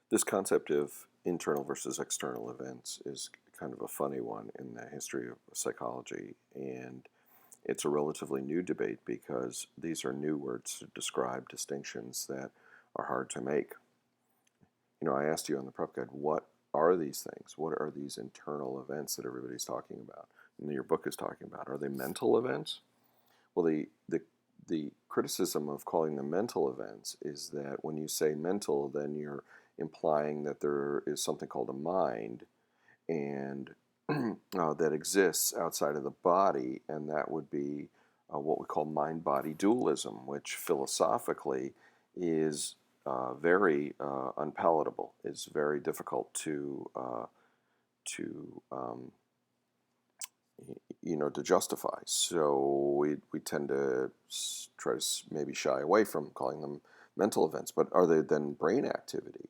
This concept of internal versus external events is kind of a funny one in the history of psychology, and it's a relatively new debate because these are new words to describe distinctions that are hard to make. I asked you on the prep guide, what are these things? What are these internal events that everybody's talking about and your book is talking about? Are they mental events? Well, the criticism of calling them mental events is that when you say mental, then you're implying that there is something called a mind and that exists outside of the body, and that would be what we call mind-body dualism, which philosophically is very unpalatable. It's very difficult to justify. So we tend to try to maybe shy away from calling them mental events. But are they then brain activity?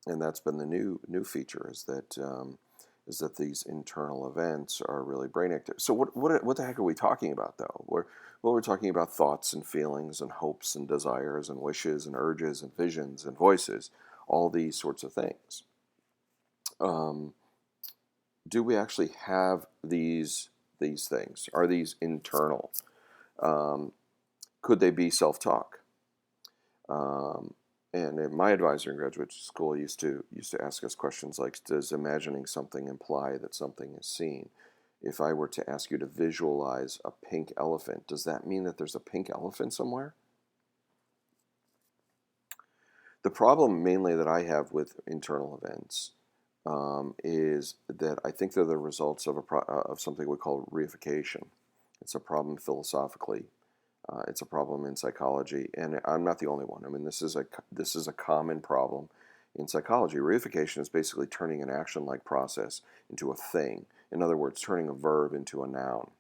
And that's been the new feature is that these internal events are really brain active. So what the heck are we talking about though? We're talking about thoughts and feelings and hopes and desires and wishes and urges and visions and voices, all these sorts of things. Do we actually have these things? Are these internal? Could they be self-talk? And my advisor in graduate school used to ask us questions like, does imagining something imply that something is seen? If I were to ask you to visualize a pink elephant, does that mean that there's a pink elephant somewhere? The problem mainly that I have with internal events is that I think they're the results of something we call reification. It's a problem philosophically. It's a problem in psychology, and I'm not the only one. I mean, this is a common problem in psychology. Reification is basically turning an action-like process into a thing. In other words, turning a verb into a noun.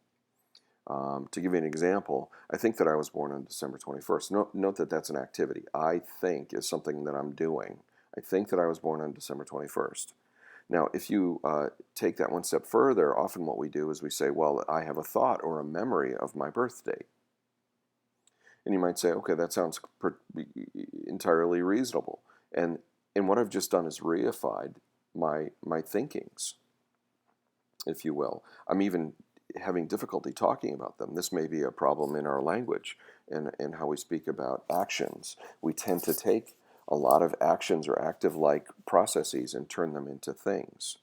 To give you an example, I think that I was born on December 21st. Note that that's an activity. I think is something that I'm doing. I think that I was born on December 21st. Now, if you take that one step further, often what we do is we say, well, I have a thought or a memory of my birth date. And you might say, okay, that sounds entirely reasonable. And what I've just done is reified my thinkings, if you will. I'm even having difficulty talking about them. This may be a problem in our language and how we speak about actions. We tend to take a lot of actions or active-like processes and turn them into things.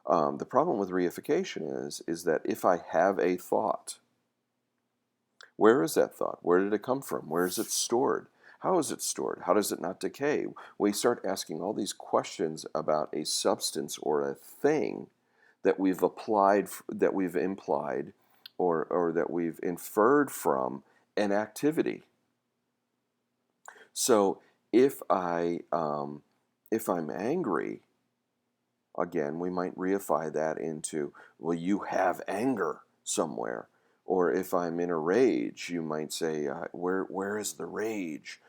The problem with reification is that if I have a thought, where is that thought? Where did it come from? Where is it stored? How is it stored? How does it not decay? We start asking all these questions about a substance or a thing that we've applied, that we've implied, or that we've inferred from an activity. So if I'm angry, again, we might reify that into, well, you have anger somewhere. Or if I'm in a rage, you might say, where is the rage?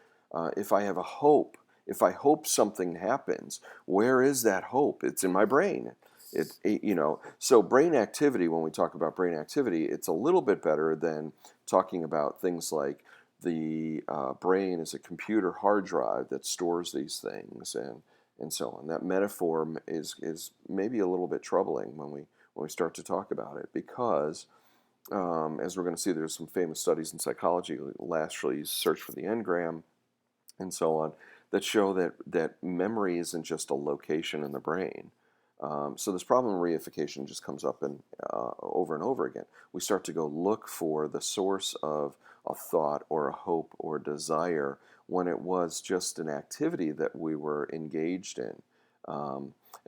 If I have a hope, if I hope something happens, where is that hope? It's in my brain. So brain activity, when we talk about brain activity, it's a little bit better than talking about things like the brain is a computer hard drive that stores these things and so on. That metaphor is maybe a little bit troubling when we start to talk about it because as we're going to see, there's some famous studies in psychology, Lashley's Search for the Engram, and so on, that show that memory isn't just a location in the brain. So this problem of reification just comes up over and over again. We start to go look for the source of a thought or a hope or desire when it was just an activity that we were engaged in.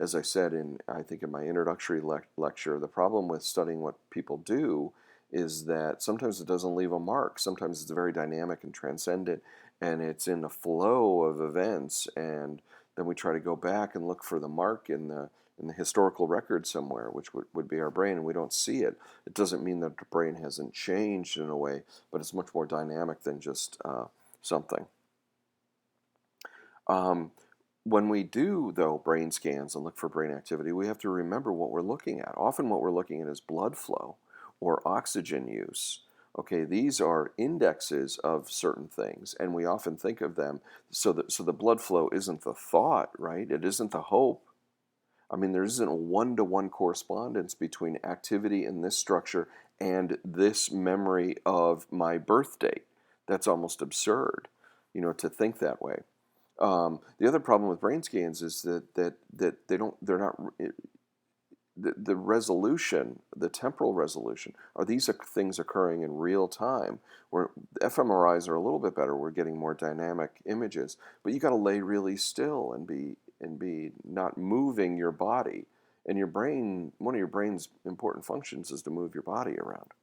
As I said I think in my introductory lecture, the problem with studying what people do is that sometimes it doesn't leave a mark. Sometimes it's very dynamic and transcendent, and it's in the flow of events, and then we try to go back and look for the mark in the historical record somewhere, which would be our brain, and we don't see it. It doesn't mean that the brain hasn't changed in a way, but it's much more dynamic than just something. When we do, though, brain scans and look for brain activity, we have to remember what we're looking at. Often what we're looking at is blood flow or oxygen use Okay, these are indexes of certain things, and we often think of them so the blood flow isn't the thought, right? It isn't the hope. I mean, there isn't a one-to-one correspondence between activity in this structure and this memory of my birth date. That's almost absurd, to think that way. The other problem with brain scans is that they're not the resolution, the temporal resolution. Are these things occurring in real time? Where fMRIs are a little bit better. We're getting more dynamic images, but you got to lay really still and be not moving your body. And your brain, one of your brain's important functions is to move your body around.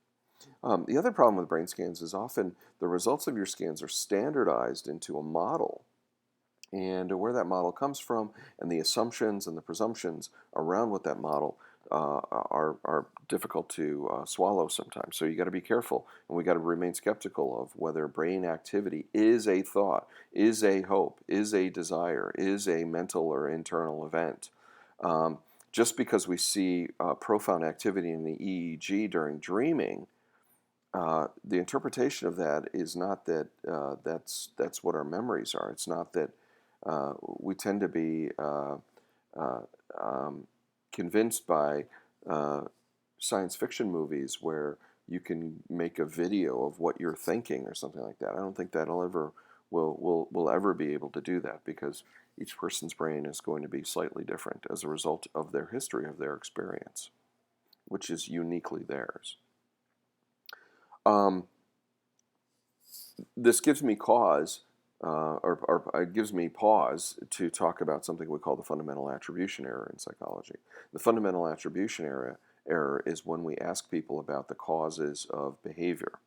The other problem with brain scans is often the results of your scans are standardized into a model, and where that model comes from and the assumptions and the presumptions around what that model are difficult to swallow sometimes. So you got to be careful, and we got to remain skeptical of whether brain activity is a thought, is a hope, is a desire, is a mental or internal event. Just because we see profound activity in the EEG during dreaming, the interpretation of that is not that that's what our memories are. It's not that we tend to be uh, um, convinced by science fiction movies where you can make a video of what you're thinking or something like that. I don't think that'll ever will ever be able to do that, because each person's brain is going to be slightly different as a result of their history, of their experience, which is uniquely theirs. Um, this gives me cause, or it gives me pause to talk about something we call the fundamental attribution error in psychology. The fundamental attribution error is when we ask people about the causes of behavior.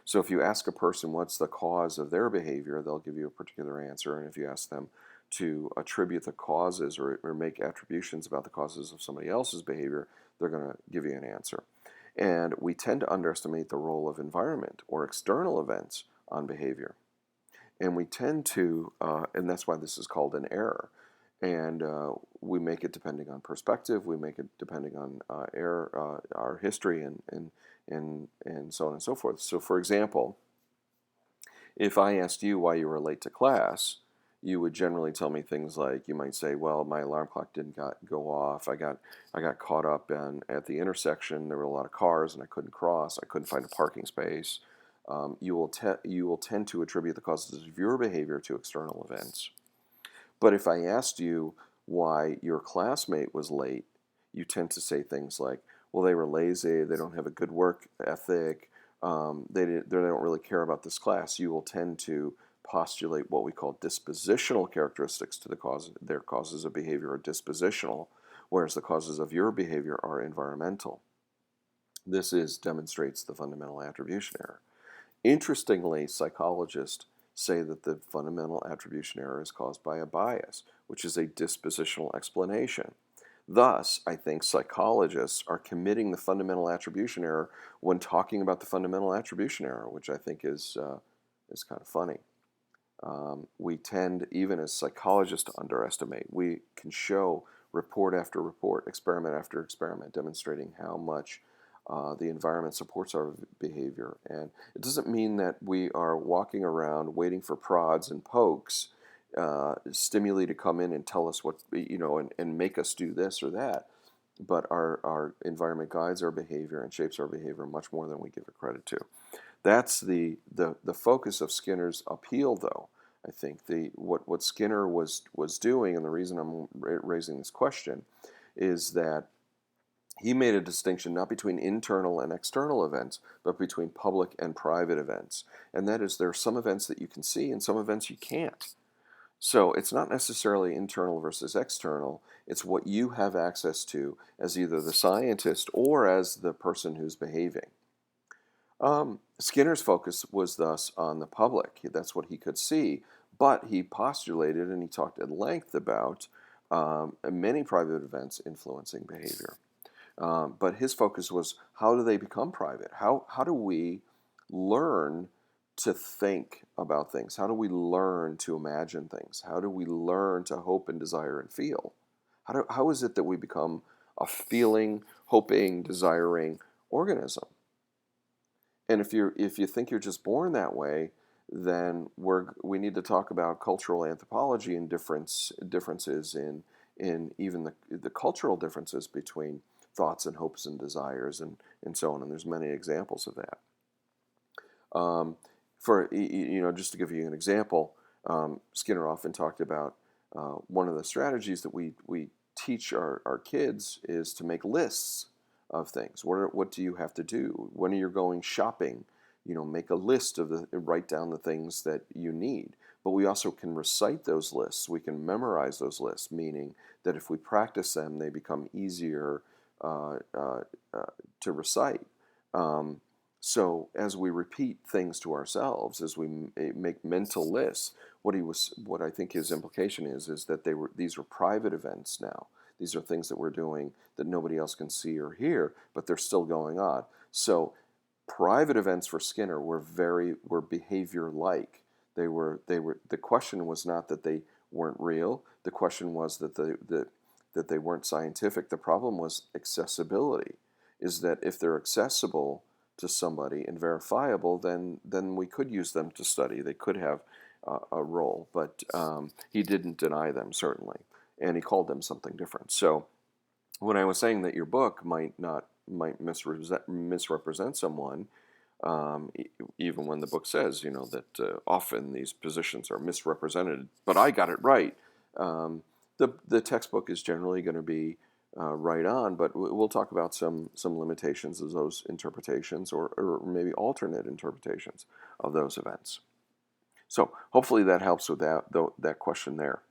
So if you ask a person what's the cause of their behavior, they'll give you a particular answer. And if you ask them to attribute the causes or make attributions about the causes of somebody else's behavior, they're going to give you an answer. And we tend to underestimate the role of environment or external events on behavior. And we tend to, and that's why this is called an error. And we make it depending on perspective. We make it depending on our history and so on and so forth. So, for example, if I asked you why you were late to class, you would generally tell me things like, you might say, "Well, my alarm clock didn't go off. I got caught up at the intersection. There were a lot of cars, and I couldn't cross. I couldn't find a parking space." You will tend to attribute the causes of your behavior to external events. But if I asked you why your classmate was late, you tend to say things like, "Well, they were lazy. They don't have a good work ethic. They don't really care about this class." You will tend to postulate what we call dispositional characteristics to their causes of behavior are dispositional, whereas the causes of your behavior are environmental. This demonstrates the fundamental attribution error. Interestingly, psychologists say that the fundamental attribution error is caused by a bias, which is a dispositional explanation. Thus, I think psychologists are committing the fundamental attribution error when talking about the fundamental attribution error, which I think is kind of funny. We tend, even as psychologists, to underestimate. We can show report after report, experiment after experiment, demonstrating how much the environment supports our behavior. And it doesn't mean that we are walking around waiting for prods and pokes, stimuli to come in and tell us what, and make us do this or that. But our environment guides our behavior and shapes our behavior much more than we give it credit to. That's the focus of Skinner's appeal, though. I think what Skinner was doing, and the reason I'm raising this question, is that he made a distinction not between internal and external events, but between public and private events. And that is, there are some events that you can see and some events you can't. So it's not necessarily internal versus external. It's what you have access to as either the scientist or as the person who's behaving. Skinner's focus was thus on the public. That's what he could see. But he postulated and he talked at length about many private events influencing behavior. But his focus was, how do they become private? How do we learn to think about things? How do we learn to imagine things? How do we learn to hope and desire and feel? How is it that we become a feeling, hoping, desiring organism? And if you think you're just born that way, then we need to talk about cultural anthropology and differences in even the cultural differences between thoughts and hopes and desires and so on. And there's many examples of that. Um, just to give you an example, Skinner often talked about one of the strategies that we teach our kids is to make lists of things. What do you have to do when you're going shopping? Make a list write down the things that you need. But we also can recite those lists. We can memorize those lists, meaning that if we practice them, they become easier uh, uh, to recite. Um, so as we repeat things to ourselves, as we make mental lists, what I think his implication is that these were private events now. These are things that we're doing that nobody else can see or hear, but they're still going on. So private events for Skinner were behavior like. The question was not that they weren't real. The question was that they weren't scientific. The problem was accessibility. Is that if they're accessible to somebody and verifiable, then we could use them to study. They could have a role, but he didn't deny them, certainly, and he called them something different. So when I was saying that your book might misrepresent someone, even when the book says that often these positions are misrepresented, but I got it right. The textbook is generally going to be right on, but we'll talk about some limitations of those interpretations, or maybe alternate interpretations of those events. So hopefully that helps with that question there.